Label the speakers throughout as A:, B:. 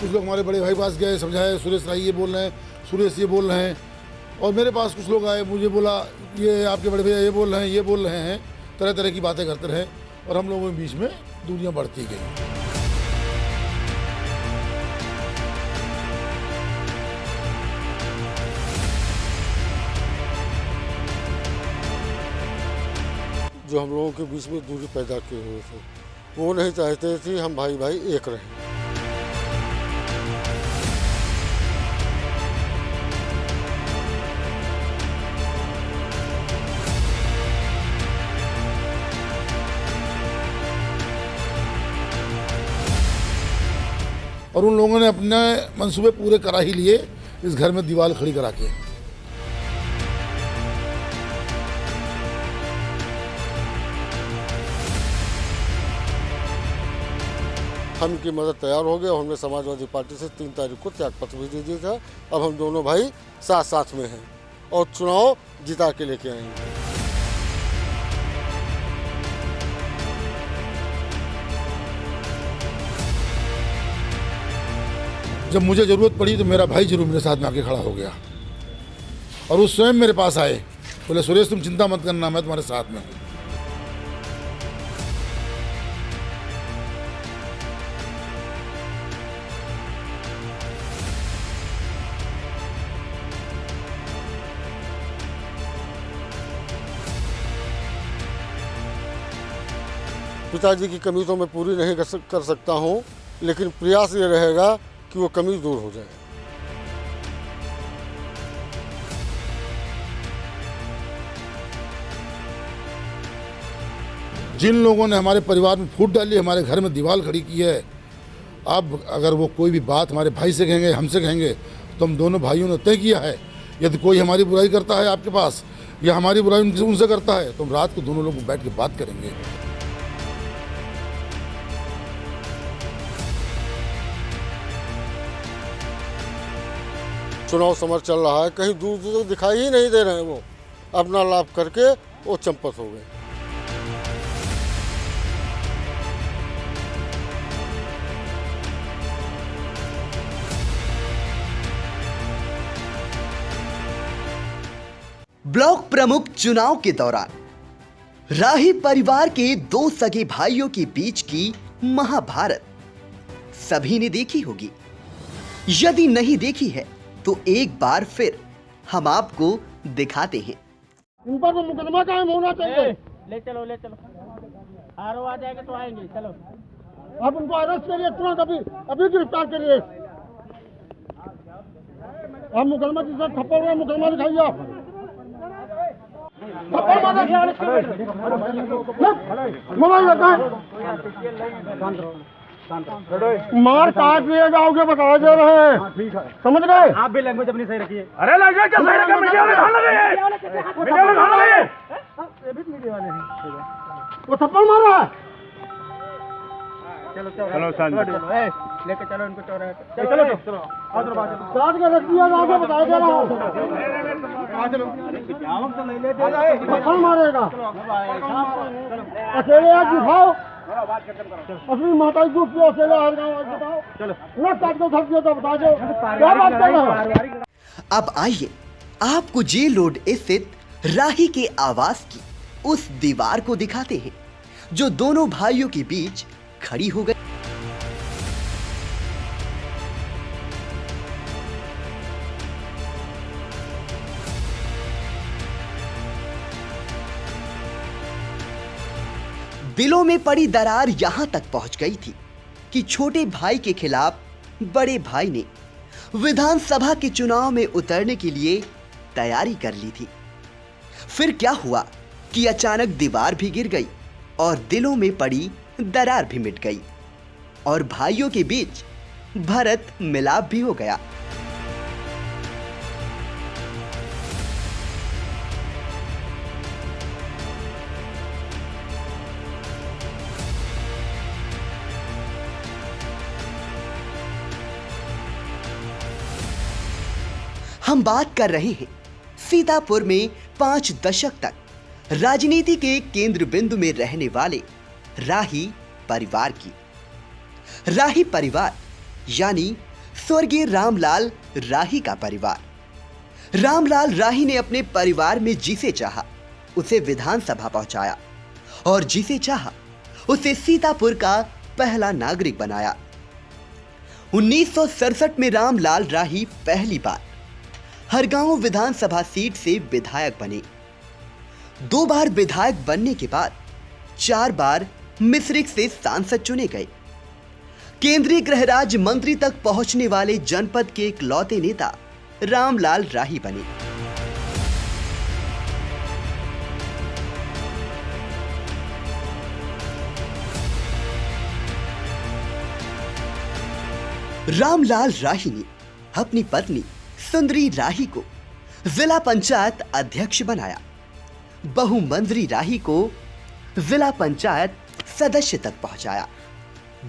A: कुछ लोग हमारे बड़े भाई पास गए, समझाए, सुरेश राही ये बोल रहे हैं, सुरेश ये बोल रहे हैं। और मेरे पास कुछ लोग आए, मुझे बोला ये आपके बड़े भैया ये बोल रहे हैं, ये बोल रहे हैं, तरह तरह की बातें करते रहे और हम लोगों के बीच में दूरियां बढ़ती गई।
B: जो हम लोगों के बीच में दूरी पैदा किए हुए थे, वो नहीं चाहते थे हम भाई भाई एक रहें।
A: और उन लोगों ने अपने मंसूबे पूरे करा ही लिए इस घर में दीवार खड़ी करा के।
B: हम इनकी मदद तैयार हो गए और हमने समाजवादी पार्टी से 3 तारीख को त्यागपत्र भी दे दिया था। अब हम दोनों भाई साथ साथ में हैं और चुनाव जिता के लेके आएंगे।
A: जब मुझे ज़रूरत पड़ी तो मेरा भाई जरूर मेरे साथ में आके खड़ा हो गया और वो स्वयं मेरे पास आए, बोले सुरेश तुम चिंता मत करना, मैं तुम्हारे साथ में हूँ।
B: पिताजी की कमी तो मैं पूरी नहीं कर सकता हूँ, लेकिन प्रयास ये रहेगा कि वो कमी दूर हो जाए।
A: जिन लोगों ने हमारे परिवार में फूट डाली, हमारे घर में दीवार खड़ी की है, अब अगर वो कोई भी बात हमारे भाई से कहेंगे, हमसे कहेंगे, तो हम दोनों भाइयों ने तय किया है, यदि कोई हमारी बुराई करता है आपके पास या हमारी बुराई उनसे करता है, तो हम रात को दोनों लोग बैठ के बात करेंगे।
B: चुनाव समर चल रहा है, कहीं दूर दूर दिखाई ही नहीं दे रहे हैं। वो अपना लाभ करके वो चंपत हो गए।
C: ब्लॉक प्रमुख चुनाव के दौरान राही परिवार के 2 सगे भाइयों के बीच की महाभारत सभी ने देखी होगी। यदि नहीं देखी है तो एक बार फिर हम आपको दिखाते हैं।
B: इन पर मुकदमा कायम होना चाहिए।
D: ले चलो आरो आ जाएगा तो आएंगे। चलो
B: अब उनको अरेस्ट करिए तुरंत, अभी गिरफ्तार करिए। अब मुकदमा जिस पर थप्पड़ हुआ, मुकदमा दिखाइए आप। मोबाइल मार काट लिए जाओगे, बता दे रहे हैं। समझ गए?
D: आप भी लैंग्वेज अपनी सही रखिए।
E: अरे लैंग्वेज क्या सही रखा? मीडिया वाले ध्यान लगाइए, मीडिया वाले ध्यान लगाइए।
D: मीडिया वाले हैं।
B: वो थप्पड़ मार रहा है।
D: चलो लेके चलो इनको चौराहे। चलो
B: काट के रख दिया जाओगे, बता दे रहा हूँ। थप्पड़ मारेगा। अकेले आज दिखाओ, अपनी माता को क्यों अकेले आ रहा हूँ, बताओ। चलो न काट के धर दिया तो बता दो क्या बात कर रहे हो।
C: अब आइए आपको जेल रोड स्थित राही के आवास की उस दीवार को दिखाते हैं जो दोनों भाइयों के बीच खड़ी हो गई। दिलों में पड़ी दरार यहां तक पहुंच गई थी कि छोटे भाई के खिलाफ बड़े भाई ने विधानसभा के चुनाव में उतरने के लिए तैयारी कर ली थी। फिर क्या हुआ कि अचानक दीवार भी गिर गई और दिलों में पड़ी दरार भी मिट गई और भाइयों के बीच भरत मिलाप भी हो गया। हम बात कर रहे हैं सीतापुर में 5 दशक तक राजनीति के केंद्र बिंदु में रहने वाले राही परिवार की। राही परिवार यानी स्वर्गीय रामलाल राही का परिवार। रामलाल राही ने अपने परिवार में जिसे चाहा उसे विधानसभा पहुंचाया और जिसे चाहा उसे सीतापुर का पहला नागरिक बनाया। 1967 में रामलाल राही पहली बार हरगांव विधानसभा सीट से विधायक बने। 2 बार विधायक बनने के बाद 4 बार मिश्रिख से सांसद चुने गए। केंद्रीय गृह राज्य मंत्री तक पहुंचने वाले जनपद के इकलौते नेता रामलाल राही बने। रामलाल राही ने अपनी पत्नी सुंदरी राही को जिला पंचायत अध्यक्ष बनाया। बहू मंजरी राही को जिला पंचायत सदस्य तक पहुंचाया।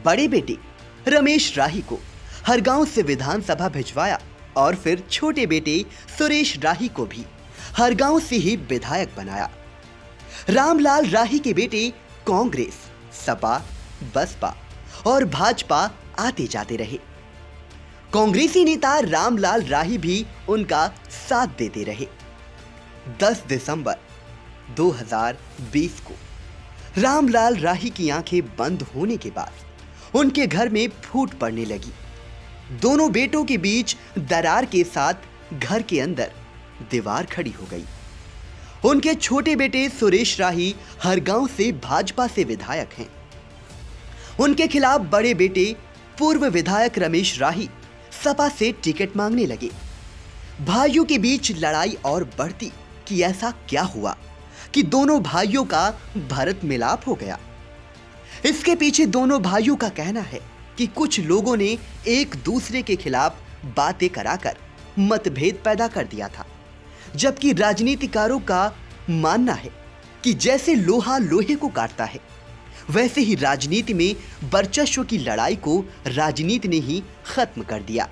C: बड़े बेटे रमेश राही को हरगांव से विधानसभा भिजवाया और फिर छोटे बेटे सुरेश राही को भी हरगांव से ही विधायक बनाया। रामलाल राही के बेटे कांग्रेस, सपा, बसपा और भाजपा आते जाते रहे। कांग्रेसी नेता रामलाल राही भी उनका साथ देते रहे। 10 दिसंबर 2020 को रामलाल राही की आंखें बंद होने के बाद उनके घर में फूट पड़ने लगी। दोनों बेटों के बीच दरार के साथ घर के अंदर दीवार खड़ी हो गई। उनके छोटे बेटे सुरेश राही हरगांव से भाजपा से विधायक हैं। उनके खिलाफ बड़े बेटे पूर्व विधायक रमेश राही सपा से टिकट मांगने लगे। भाइयों के बीच लड़ाई और बढ़ती कि ऐसा क्या हुआ कि दोनों भाइयों का भरत मिलाप हो गया। इसके पीछे दोनों भाइयों का कहना है कि कुछ लोगों ने एक दूसरे के खिलाफ बातें कराकर मतभेद पैदा कर दिया था, जबकि राजनीतिकारों का मानना है कि जैसे लोहा लोहे को काटता है वैसे ही राजनीति में वर्चस्व की लड़ाई को राजनीति ने ही खत्म कर दिया।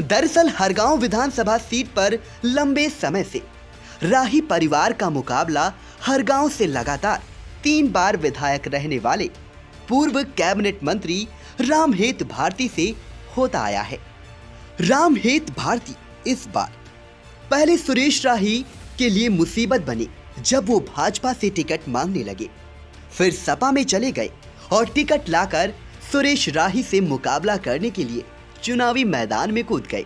C: दरअसल हरगांव विधानसभा सीट पर लंबे समय से राही परिवार का मुकाबला हरगांव से लगातार 3 बार विधायक रहने वाले पूर्व कैबिनेट मंत्री रामहेत भारती से होता आया है। रामहेत भारती इस बार पहले सुरेश राही के लिए मुसीबत बनी जब वो भाजपा से टिकट मांगने लगे, फिर सपा में चले गए और टिकट लाकर सुरेश राही से मुकाबला करने के लिए चुनावी मैदान में कूद गए।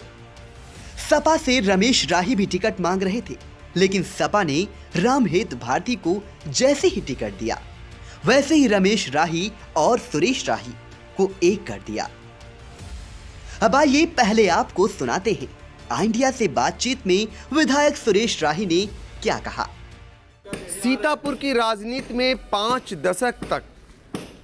C: सपा से रमेश राही भी टिकट मांग रहे थे, लेकिन सपा ने रामहेत भारती को जैसे ही टिकट दिया वैसे ही रमेश राही और सुरेश राही को एक कर दिया। अब आइए पहले आपको सुनाते हैं इंडिया से बातचीत में विधायक सुरेश राही ने क्या कहा।
F: सीतापुर की राजनीति में 5 दशक तक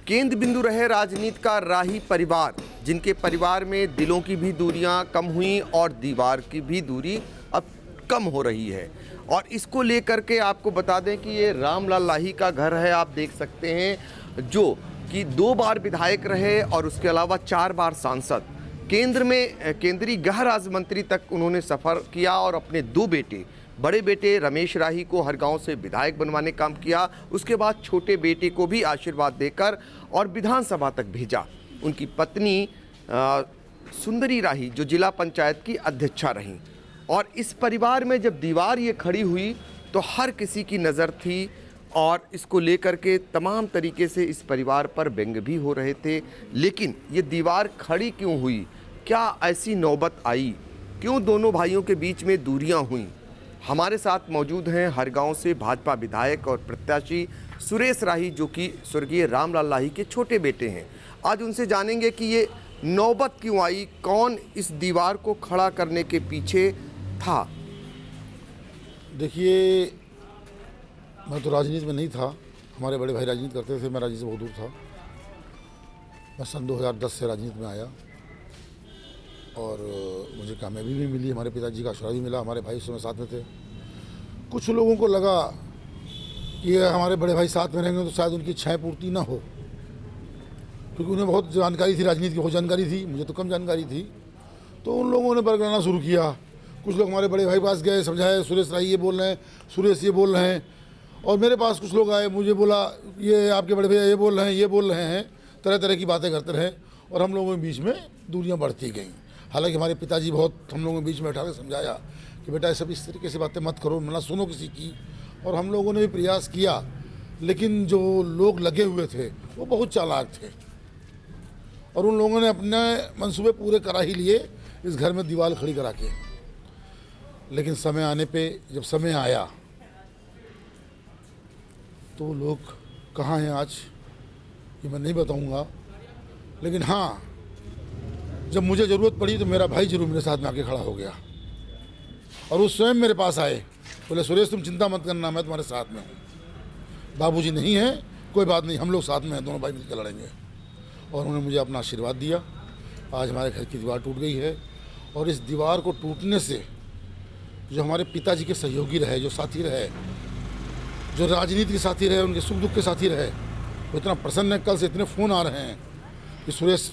F: केंद्र बिंदु रहे राजनीति का राही परिवार, जिनके परिवार में दिलों की भी दूरियां कम हुई और दीवार की भी दूरी अब कम हो रही है। और इसको लेकर के आपको बता दें कि ये रामलाल राही का घर है, आप देख सकते हैं, जो कि 2 बार विधायक रहे और उसके अलावा 4 बार सांसद। केंद्र में केंद्रीय गृह राज्य मंत्री तक उन्होंने सफ़र किया और अपने 2 बेटे, बड़े बेटे रमेश राही को हरगांव से विधायक बनवाने काम किया। उसके बाद छोटे बेटे को भी आशीर्वाद देकर और विधानसभा तक भेजा। उनकी पत्नी सुंदरी राही जो जिला पंचायत की अध्यक्षा रहीं। और इस परिवार में जब दीवार ये खड़ी हुई तो हर किसी की नज़र थी और इसको लेकर के तमाम तरीके से इस परिवार पर व्यंग भी हो रहे थे। लेकिन ये दीवार खड़ी क्यों हुई, क्या ऐसी नौबत आई, क्यों दोनों भाइयों के बीच में दूरियां हुईं? हमारे साथ मौजूद हैं हरगांव से भाजपा विधायक और प्रत्याशी सुरेश राही, जो कि स्वर्गीय रामलाल राही के छोटे बेटे हैं। आज उनसे जानेंगे कि ये नौबत क्यों आई, कौन इस दीवार को खड़ा करने के पीछे था।
A: देखिए, मैं तो राजनीति में नहीं था, हमारे बड़े भाई राजनीति करते थे, मैं राजनीति से बहुत दूर था। मैं सन 2010 से राजनीति में आया और मुझे कामयाबी भी मिली, हमारे पिताजी का आशीर्वाद भी मिला, हमारे भाई उस समय साथ में थे। कुछ लोगों को लगा कि हमारे बड़े भाई साथ में रहेंगे तो शायद उनकी इच्छाएं पूर्ति ना हो, क्योंकि उन्हें बहुत जानकारी थी, राजनीति की बहुत जानकारी थी, मुझे तो कम जानकारी थी। तो उन लोगों ने बरगलाना शुरू किया। कुछ लोग हमारे बड़े भाई पास गए, समझाए, सुरेश राही ये बोल रहे हैं, सुरेश ये बोल रहे हैं। और मेरे पास कुछ लोग आए, मुझे बोला ये आपके बड़े भैया ये बोल रहे हैं, ये बोल रहे हैं, तरह तरह की बातें करते रहे और हम लोगों के बीच में दूरियां बढ़ती गईं। हालांकि हमारे पिताजी बहुत हम लोगों के बीच में बैठा के समझाया कि बेटा सब इस तरीके से बातें मत करो, ना सुनो किसी की, और हम लोगों ने भी प्रयास किया, लेकिन जो लोग लगे हुए थे वो बहुत चालाक थे और उन लोगों ने अपने मंसूबे पूरे करा ही लिए इस घर में दीवार खड़ी करा के। लेकिन समय आने पे, जब समय आया तो वो लोग कहाँ हैं आज ये मैं नहीं बताऊंगा, लेकिन हाँ, जब मुझे ज़रूरत पड़ी तो मेरा भाई जरूर मेरे साथ में आके खड़ा हो गया और वो स्वयं मेरे पास आए, बोले सुरेश तुम चिंता मत करना, मैं तुम्हारे साथ में हूँ, बाबूजी नहीं है, कोई बात नहीं, हम लोग साथ में हैं, दोनों भाई मिलकर लड़ेंगे। और उन्होंने मुझे अपना आशीर्वाद दिया। आज हमारे घर की दीवार टूट गई है और इस दीवार को टूटने से जो हमारे पिताजी के सहयोगी रहे, जो साथी रहे, जो राजनीति के साथी रहे, उनके सुख दुख के साथी रहे, वो इतना प्रसन्न है। कल से इतने फ़ोन आ रहे हैं कि सुरेश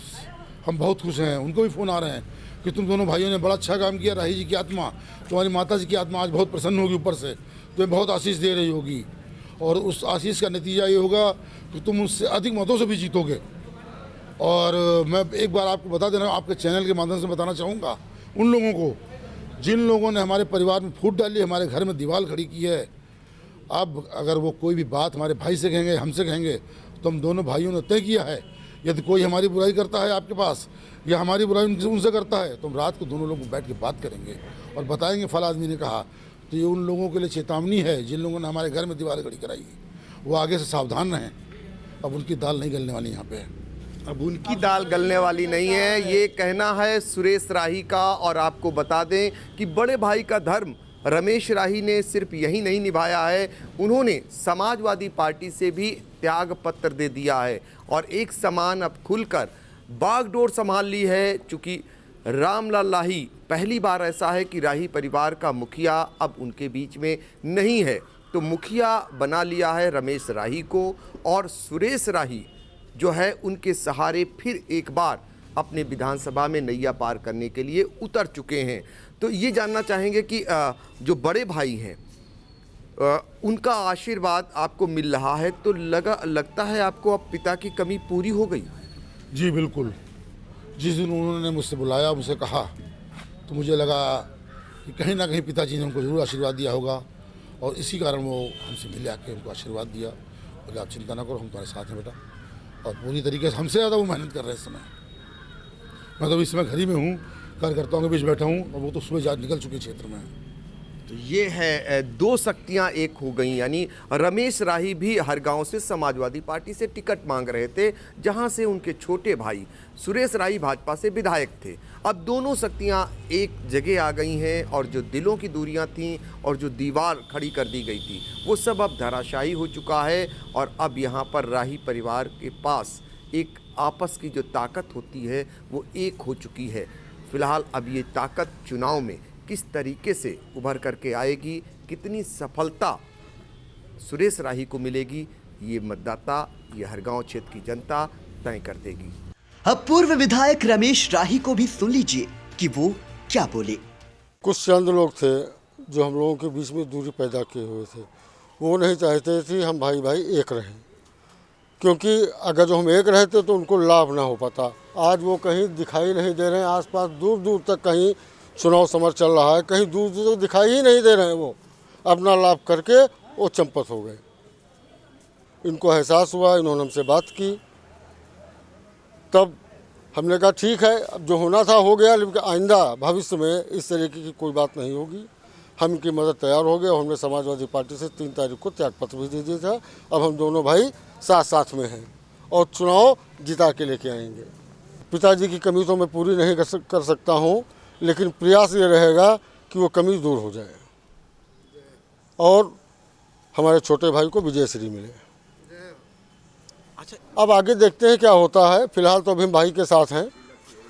A: हम बहुत खुश हैं, उनको भी फ़ोन आ रहे हैं कि तुम दोनों भाइयों ने बड़ा अच्छा काम किया, राही जी की आत्मा, तुम्हारी माता जी की आत्मा आज बहुत प्रसन्न होगी, ऊपर से तुम्हें बहुत आशीष दे रही होगी और उस आशीष का नतीजा ये होगा कि तुम उससे अधिक मतों से भी जीतोगे। और मैं एक बार आपको बता देना, आपके चैनल के माध्यम से बताना चाहूँगा उन लोगों को जिन लोगों ने हमारे परिवार में फूट डाली, हमारे घर में दीवार खड़ी की है, अब अगर वो कोई भी बात हमारे भाई से कहेंगे, हमसे कहेंगे, तो हम दोनों भाइयों ने तय किया है, यदि कोई हमारी बुराई करता है आपके पास या हमारी बुराई उनसे करता है, तो हम रात को दोनों लोग बैठ के बात करेंगे और बताएंगे फला आदमी ने कहा। तो ये उन लोगों के लिए चेतावनी है जिन लोगों ने हमारे घर में दीवार खड़ी कराई, वो आगे से सावधान रहें। अब उनकी दाल नहीं गलने वाली यहाँ पे।
F: अब उनकी दाल गलने वाली नहीं है, ये कहना है सुरेश राही का। और आपको बता दें कि बड़े भाई का धर्म रमेश राही ने सिर्फ यही नहीं निभाया है, उन्होंने समाजवादी पार्टी से भी त्याग पत्र दे दिया है और एक समान अब खुलकर बागडोर संभाल ली है। चूँकि रामलाल राही पहली बार ऐसा है कि राही परिवार का मुखिया अब उनके बीच में नहीं है, तो मुखिया बना लिया है रमेश राही को और सुरेश राही जो है उनके सहारे फिर एक बार अपने विधानसभा में नैया पार करने के लिए उतर चुके हैं। तो ये जानना चाहेंगे कि जो बड़े भाई हैं उनका आशीर्वाद आपको मिल रहा है, तो लगता है आपको अब पिता की कमी पूरी हो गई?
A: जी बिल्कुल। जिस दिन उन्होंने मुझसे बुलाया, मुझसे कहा, तो मुझे लगा कि कहीं ना कहीं पिताजी ने उनको ज़रूर आशीर्वाद दिया होगा और इसी कारण वो हमसे मिले आके उनको आशीर्वाद दिया, बोले आप चिंता ना करो, हम तुम्हारे साथ हैं बेटा। और पूरी तरीके से हमसे ज़्यादा वो मेहनत कर रहे हैं इस समय। मैं तो इस समय घर ही में हूँ, कार्यकर्ताओं के बीच बैठा हूँ और वो तो सुबह जा निकल चुके क्षेत्र में।
F: तो ये है दो शक्तियां एक हो गई, यानी रमेश राही भी हर गांव से समाजवादी पार्टी से टिकट मांग रहे थे, जहां से उनके छोटे भाई सुरेश राही भाजपा से विधायक थे। अब दोनों शक्तियां एक जगह आ गई हैं और जो दिलों की दूरियां थीं और जो दीवार खड़ी कर दी गई थी वो सब अब धराशायी हो चुका है। और अब यहाँ पर राही परिवार के पास एक आपस की जो ताकत होती है वो एक हो चुकी है। फिलहाल अब ये ताकत चुनाव में किस तरीके से उभर करके आएगी, कितनी सफलता सुरेश राही को मिलेगी, ये मतदाता, ये हरगांव क्षेत्र की जनता तय कर देगी।
C: अब पूर्व विधायक रमेश राही को भी सुन लीजिए कि वो क्या बोले।
B: कुछ चंद लोग थे जो हम लोगों के बीच में दूरी पैदा किए हुए थे, वो नहीं चाहते थे हम भाई भाई एक रहें, क्योंकि अगर जो हम एक रहते तो उनको लाभ ना हो पाता। आज वो कहीं दिखाई नहीं दे रहे हैं, आसपास दूर दूर तक कहीं चुनाव समर चल रहा है, कहीं दूर दूर तक दिखाई ही नहीं दे रहे हैं। वो अपना लाभ करके वो चंपत हो गए। इनको एहसास हुआ, इन्होंने हमसे बात की, तब हमने कहा ठीक है, अब जो होना था हो गया, लेकिन आइंदा भविष्य में इस तरीके की कोई बात नहीं होगी। हम इनकी मदद तैयार हो गए और हमने समाजवादी पार्टी से 3 तारीख को त्यागपत्र भी दे दिया था। अब हम दोनों भाई साथ साथ में हैं और चुनाव जिता के लेके आएंगे। पिताजी की कमी तो मैं पूरी नहीं कर सकता हूँ, लेकिन प्रयास ये रहेगा कि वो कमी दूर हो जाए और हमारे छोटे भाई को विजयश्री मिले। अब आगे देखते हैं क्या होता है। फिलहाल तो अभी हम भाई के साथ हैं,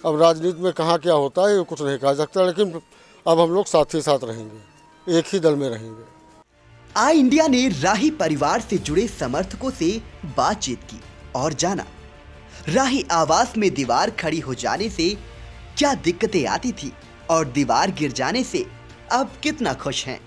B: अब राजनीति में कहाँ क्या होता है ये कुछ नहीं कहा सकता, लेकिन अब हम लोग साथ ही साथ रहेंगे, एक ही दल में रहेंगे।
C: आई इंडिया ने राही परिवार से जुड़े समर्थकों से बातचीत की और जाना राही आवास में दीवार खड़ी हो जाने से क्या दिक्कतें आती थी और दीवार गिर जाने से अब कितना खुश हैं।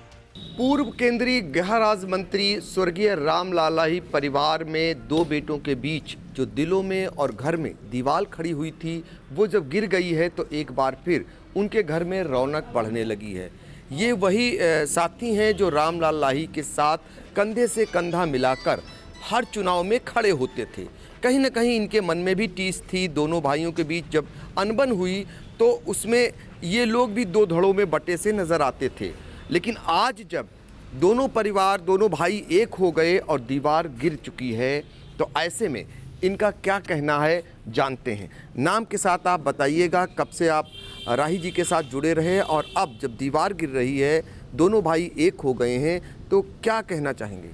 F: पूर्व केंद्रीय गृह राज्य मंत्री स्वर्गीय रामलाल राही परिवार में 2 बेटों के बीच जो दिलों में और घर में दीवार खड़ी हुई थी, वो जब गिर गई है तो एक बार फिर उनके घर में रौनक बढ़ने लगी है। ये वही साथी हैं जो रामलाल लाही के साथ कंधे से कंधा मिलाकर हर चुनाव में खड़े होते थे। कहीं ना कहीं इनके मन में भी टीस थी। दोनों भाइयों के बीच जब अनबन हुई तो उसमें ये लोग भी दो धड़ों में बटे से नज़र आते थे। लेकिन आज जब दोनों परिवार, दोनों भाई एक हो गए और दीवार गिर चुकी है, तो ऐसे में इनका क्या कहना है जानते हैं। नाम के साथ आप बताइएगा, कब से आप राही जी के साथ जुड़े रहे और अब जब दीवार गिर रही है, दोनों भाई एक हो गए हैं, तो क्या कहना चाहेंगे?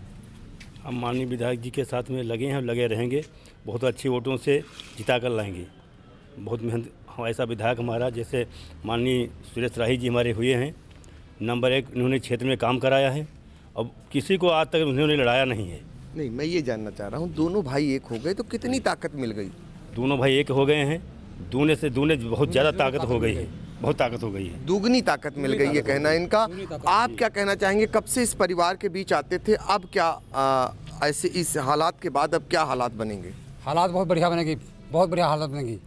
G: हम माननीय विधायक जी के साथ में लगे हैं, लगे रहेंगे। बहुत अच्छे वोटों से जिता कर लाएंगे। बहुत मेहनत, ऐसा विधायक हमारा जैसे माननीय सुरेश राही जी हमारे हुए हैं, नंबर 1 इन्होंने क्षेत्र में काम कराया है और किसी को आज तक उन्होंने लड़ाया नहीं है।
F: नहीं, मैं ये जानना चाह रहा हूँ, दोनों भाई एक हो गए तो कितनी ताकत मिल गई?
G: दोनों भाई एक हो गए हैं, दूने से दूने बहुत ज़्यादा ताकत हो गई है, बहुत ताकत हो गई है,
F: दुगनी ताकत मिल गई, ये कहना है इनका। आप क्या कहना चाहेंगे? कब से इस परिवार के बीच आते थे, अब क्या ऐसे इस हालात के बाद अब क्या हालात बनेंगे?
H: हालात बहुत बढ़िया बनेगी, बहुत बढ़िया हालत बनेगी,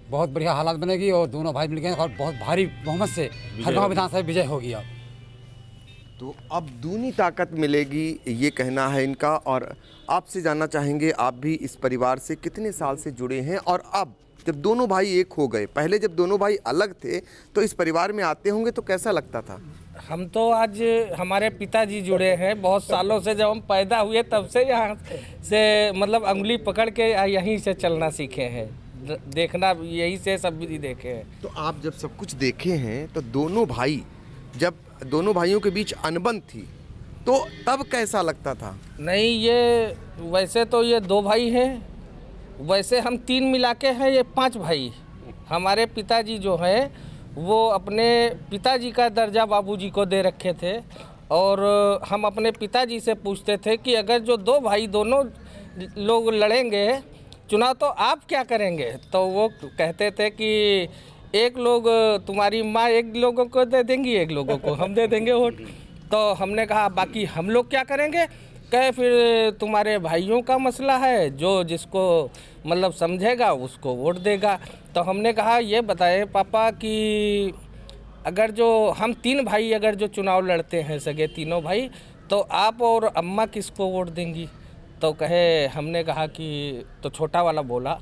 H: बहुत बढ़िया हालात बनेगी और दोनों भाई मिल गए और बहुत भारी बहुमत से हरगांव विधानसभा विजय होगी। अब
F: तो अब दूनी ताकत मिलेगी, ये कहना है इनका। और आपसे जानना चाहेंगे, आप भी इस परिवार से कितने साल से जुड़े हैं और अब जब दोनों भाई एक हो गए, पहले जब दोनों भाई अलग थे तो इस परिवार में आते होंगे तो कैसा लगता था?
I: हम तो आज हमारे पिताजी जुड़े हैं, बहुत सालों से जब हम पैदा हुए तब से यहाँ से मतलब अंगुली पकड़ के यहीं से चलना सीखे हैं, देखना यही से सब भी देखे हैं।
F: तो आप जब सब कुछ देखे हैं तो दोनों भाई, जब दोनों भाइयों के बीच अनबन थी तो तब कैसा लगता था?
I: नहीं, ये वैसे तो ये 2 भाई हैं, वैसे हम 3 मिला के हैं, ये 5 भाई। हमारे पिताजी जो हैं वो अपने पिताजी का दर्जा बाबूजी को दे रखे थे और हम अपने पिताजी से पूछते थे कि अगर जो 2 भाई दोनों लोग लड़ेंगे चुनाव तो आप क्या करेंगे? तो वो कहते थे कि एक लोग तुम्हारी माँ एक लोगों को दे देंगी, एक लोगों को हम दे देंगे वोट। तो हमने कहा बाकी हम लोग क्या करेंगे? कहे फिर तुम्हारे भाइयों का मसला है, जो जिसको मतलब समझेगा उसको वोट देगा। तो हमने कहा ये बताए पापा कि अगर जो हम 3 भाई अगर जो चुनाव लड़ते हैं सगे तीनों भाई, तो आप और अम्मा किसको वोट देंगी? तो कहे, हमने कहा कि तो छोटा वाला बोला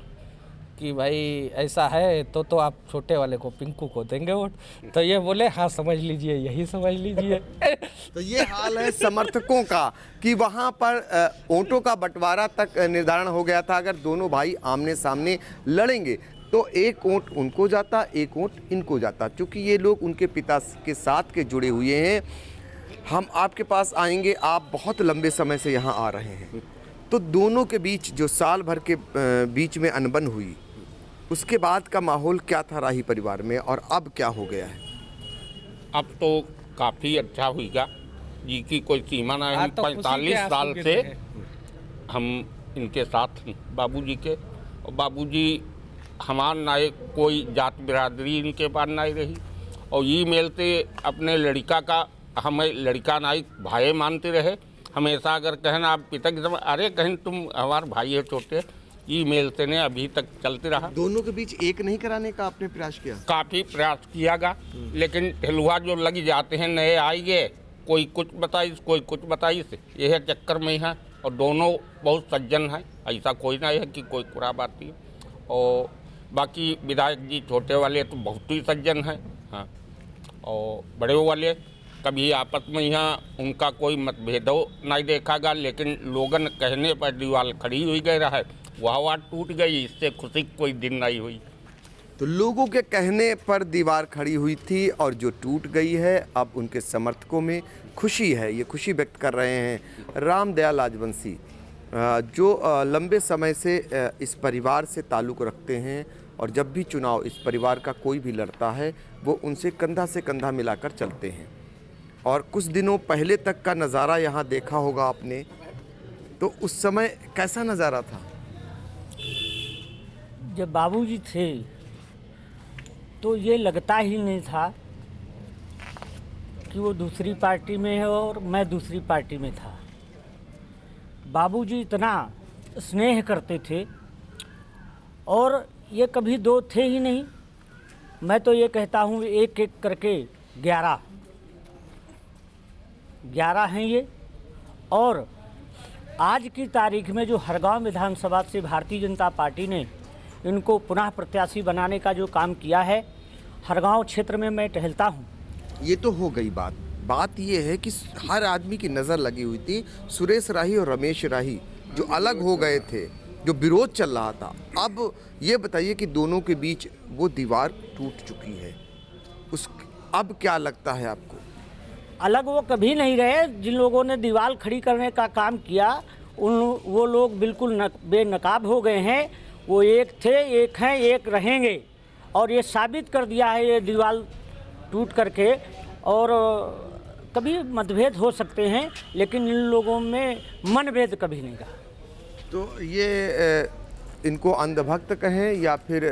I: कि भाई ऐसा है तो आप छोटे वाले को पिंकू को देंगे वोट। तो ये बोले हाँ समझ लीजिए, यही समझ लीजिए।
F: तो ये हाल है समर्थकों का कि वहाँ पर वोटों का बंटवारा तक निर्धारण हो गया था। अगर दोनों भाई आमने सामने लड़ेंगे तो एक वोट उनको जाता, एक वोट इनको जाता। क्योंकि ये लोग उनके पिता के साथ के जुड़े हुए हैं। हम आपके पास आएंगे, आप बहुत लंबे समय से यहाँ आ रहे हैं, तो दोनों के बीच जो साल भर के बीच में अनबन हुई, उसके बाद का माहौल क्या था राही परिवार में और अब क्या हो गया है?
J: अब तो काफ़ी अच्छा हुईगा जी की कोई सीमा नहीं। हम 45 साल से हम इनके साथ बाबूजी के, और बाबूजी हमार ना कोई जात बिरादरी इनके पास नहीं रही। और ये मिलते अपने लड़का का हमें लड़का नहीं भाई मानते रहे हमेशा। अगर कहना आप पिता की समय, अरे कहीं तुम हमारे भाई है छोटे, ये मिलते ने अभी तक चलते रहा।
F: दोनों के बीच एक नहीं कराने का आपने प्रयास किया?
J: काफ़ी प्रयास कियागा, लेकिन ढलुआ जो लग जाते हैं, नए आएंगे, कोई कुछ बताइए कोई कुछ बताइए, यह चक्कर में है। और दोनों बहुत सज्जन हैं, ऐसा कोई नहीं है कि कोई बुरा बात है। और बाकी विधायक जी छोटे वाले तो बहुत ही सज्जन हैं, हाँ। और बड़े वाले कभी आपस में यहाँ उनका कोई मतभेद नहीं देखा गया, लेकिन लोगन कहने पर दीवार खड़ी हुई गई रहा है, वह टूट गई, इससे खुशी कोई दिन नहीं हुई।
F: तो लोगों के कहने पर दीवार खड़ी हुई थी और जो टूट गई है, अब उनके समर्थकों में खुशी है। ये खुशी व्यक्त कर रहे हैं रामदयाल राजवंशी, जो लंबे समय से इस परिवार से ताल्लुक़ रखते हैं और जब भी चुनाव इस परिवार का कोई भी लड़ता है वो उनसे कंधा से कंधा मिलाकर चलते हैं। और कुछ दिनों पहले तक का नज़ारा यहाँ देखा होगा आपने, तो उस समय कैसा नज़ारा था?
D: जब बाबूजी थे तो ये लगता ही नहीं था कि वो दूसरी पार्टी में है और मैं दूसरी पार्टी में था। बाबूजी इतना स्नेह करते थे और ये कभी दो थे ही नहीं। मैं तो ये कहता हूँ एक एक करके 11 हैं ये। और आज की तारीख में जो हरगांव विधानसभा से भारतीय जनता पार्टी ने इनको पुनः प्रत्याशी बनाने का जो काम किया है, हरगांव क्षेत्र में मैं टहलता हूँ।
F: ये तो हो गई बात ये है कि हर आदमी की नज़र लगी हुई थी सुरेश राही और रमेश राही जो अलग हो गए थे, जो विरोध चल रहा था। अब ये बताइए कि दोनों के बीच वो दीवार टूट चुकी है, अब क्या लगता है आपको?
D: अलग वो कभी नहीं रहे। जिन लोगों ने दीवार खड़ी करने का काम किया वो लोग बिल्कुल बेनकाब हो गए हैं। वो एक थे, एक हैं, एक रहेंगे और ये साबित कर दिया है ये दीवार टूट करके। और कभी मतभेद हो सकते हैं लेकिन इन लोगों में मनभेद कभी नहीं रहा।
F: तो ये इनको अंधभक्त कहें या फिर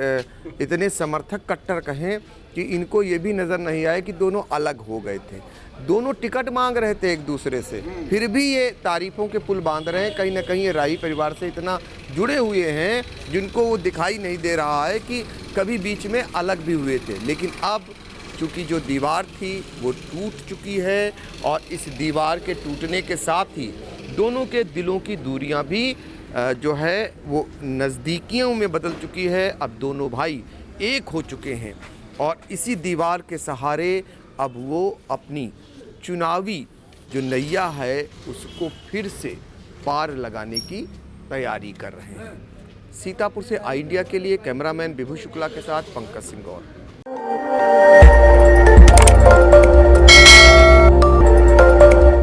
F: इतने समर्थक कट्टर कहें कि इनको ये भी नज़र नहीं आया कि दोनों अलग हो गए थे, दोनों टिकट मांग रहे थे एक दूसरे से, फिर भी ये तारीफ़ों के पुल बांध रहे हैं। कहीं ना कहीं ये राही परिवार से इतना जुड़े हुए हैं जिनको वो दिखाई नहीं दे रहा है कि कभी बीच में अलग भी हुए थे। लेकिन अब चूँकि जो दीवार थी वो टूट चुकी है और इस दीवार के टूटने के साथ ही दोनों के दिलों की दूरियां भी जो है वो नज़दीकियों में बदल चुकी है। अब दोनों भाई एक हो चुके हैं और इसी दीवार के सहारे अब वो अपनी चुनावी जो नैया है उसको फिर से पार लगाने की तैयारी कर रहे हैं। सीतापुर से आई इंडिया के लिए कैमरामैन विभू शुक्ला के साथ पंकज सिंह गौर।